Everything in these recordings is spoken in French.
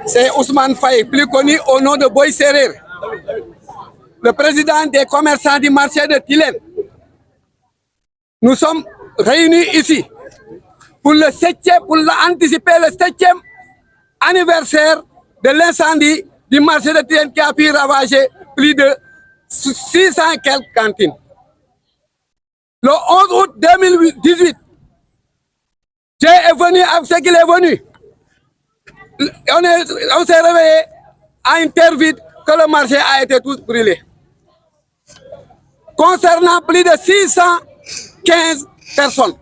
C'est Ousmane Faye, plus connu au nom de Boy Serer, le président des commerçants du marché de Tilène. Nous sommes réunis ici pour anticiper le 7e anniversaire de l'incendie du marché de Tilène qui a pu ravager plus de 600 quelques cantines. Le 11 août 2018, Dieu est venu avec ce qu'il est venu. On s'est réveillé à une terre vide que le marché a été tout brûlé. Concernant plus de 615 personnes,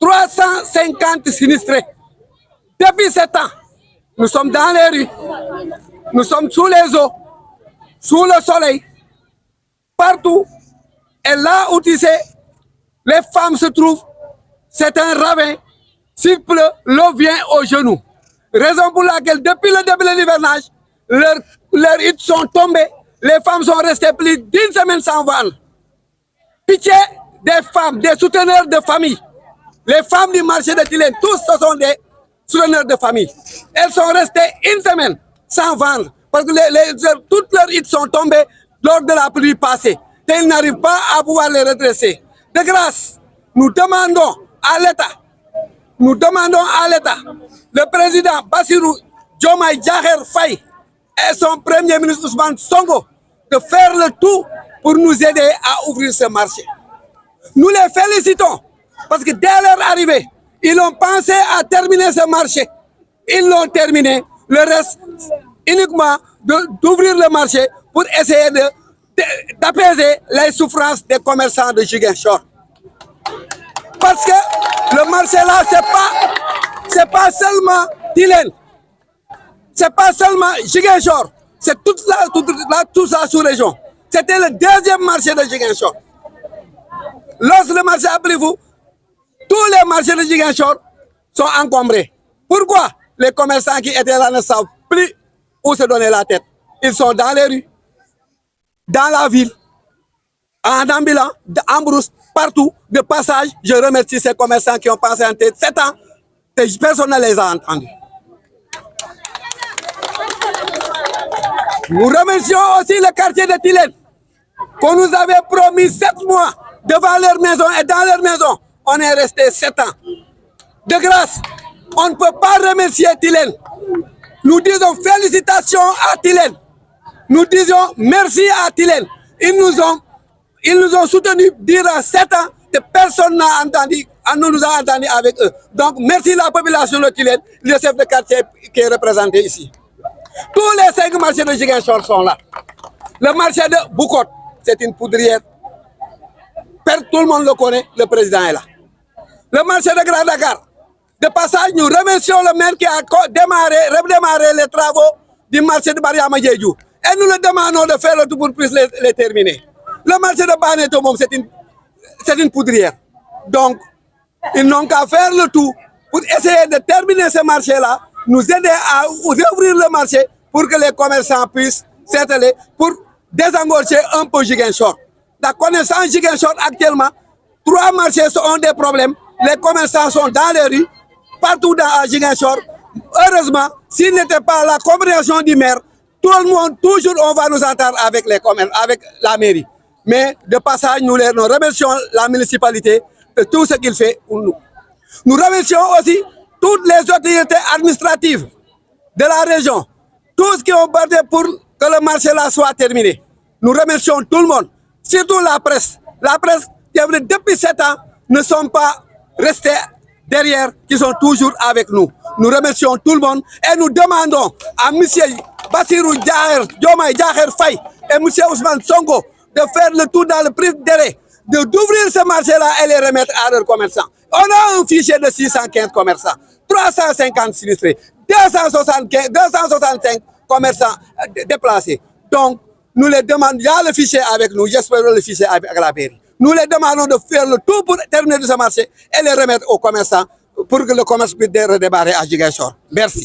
350 sinistrés. Depuis 7 ans, nous sommes dans les rues, nous sommes sous les eaux, sous le soleil, partout. Et là où tu sais, les femmes se trouvent, c'est un ravin. S'il pleut, l'eau vient aux genoux. Raison pour laquelle, depuis le début de l'hivernage, leurs huttes sont tombées. Les femmes sont restées plus d'une semaine sans vendre. Pitié des femmes, des souteneurs de famille. Les femmes du marché de Tilène, tous ce sont des souteneurs de famille. Elles sont restées une semaine sans vendre parce que toutes leurs huttes sont tombées lors de la pluie passée. Et ils n'arrivent pas à pouvoir les redresser. De grâce, nous demandons à l'État, le président Bassirou Diomaye Diakhar Faye et son premier ministre Ousmane Sonko de faire le tout pour nous aider à ouvrir ce marché. Nous les félicitons parce que dès leur arrivée, ils ont pensé à terminer ce marché. Ils l'ont terminé. Le reste, uniquement d'ouvrir le marché pour essayer d'apaiser les souffrances des commerçants de Ziguinchor. Parce que le marché là, c'est pas seulement Tilène, c'est pas seulement Ziguinchor, c'est toute la sous-région. C'était le deuxième marché de Ziguinchor. Lorsque le marché a pris vous, tous les marchés de Ziguinchor sont encombrés. Pourquoi? Les commerçants qui étaient là ne savent plus où se donner la tête. Ils sont dans les rues, dans la ville, en ambulant, en brousse, partout, de passage. Je remercie ces commerçants qui ont patienté 7 ans et personne ne les a entendus. Nous remercions aussi le quartier de Tilène qu'on nous avait promis 7 mois devant leur maison et dans leur maison. On est resté 7 ans. De grâce, on ne peut pas remercier Tilène. Nous disons félicitations à Tilène. Nous disons merci à Tilène. Ils nous ont soutenus durant 7 ans et personne ne nous a entendu avec eux. Donc merci la population de Tilène, le chef de quartier qui est représenté ici. Tous les 5 marchés de Ziguinchor sont là. Le marché de Boucotte, c'est une poudrière. Tout le monde le connaît, le président est là. Le marché de Grand Dakar, de passage, nous remercions le maire qui a redémarré les travaux du marché de Mariama Diédhiou. Et nous le demandons de faire le tout pour plus les terminer. Le marché de Baneto, c'est une poudrière. Donc, ils n'ont qu'à faire le tout pour essayer de terminer ce marché-là, nous aider à ouvrir le marché pour que les commerçants puissent s'étaler pour désengorger un peu Ziguinchor. La connaissance Ziguinchor actuellement, 3 marchés ont des problèmes. Les commerçants sont dans les rues, partout dans Ziguinchor. Heureusement, s'il n'était pas la compréhension du maire, tout le monde, toujours, on va nous entendre avec la mairie. Mais de passage, nous remercions la municipalité de tout ce qu'il fait pour nous. Nous remercions aussi toutes les autorités administratives de la région, tous qui ont battu pour que le marché là soit terminé. Nous remercions tout le monde, surtout la presse. La presse qui, depuis 7 ans, ne sont pas restés derrière, qui sont toujours avec nous. Nous remercions tout le monde et nous demandons à M. Bassirou Diomaye Diakhar Faye et M. Ousmane Sonko de faire le tout dans le plus délai, d'ouvrir ce marché-là et les remettre à leurs commerçants. On a un fichier de 615 commerçants, 350 sinistrés, 265 commerçants déplacés. Donc, nous les demandons, il y a le fichier avec nous, j'espère le fichier avec la mairie. Nous les demandons de faire le tout pour terminer ce marché et les remettre aux commerçants pour que le commerce puisse redémarrer à Ziguinchor. Merci.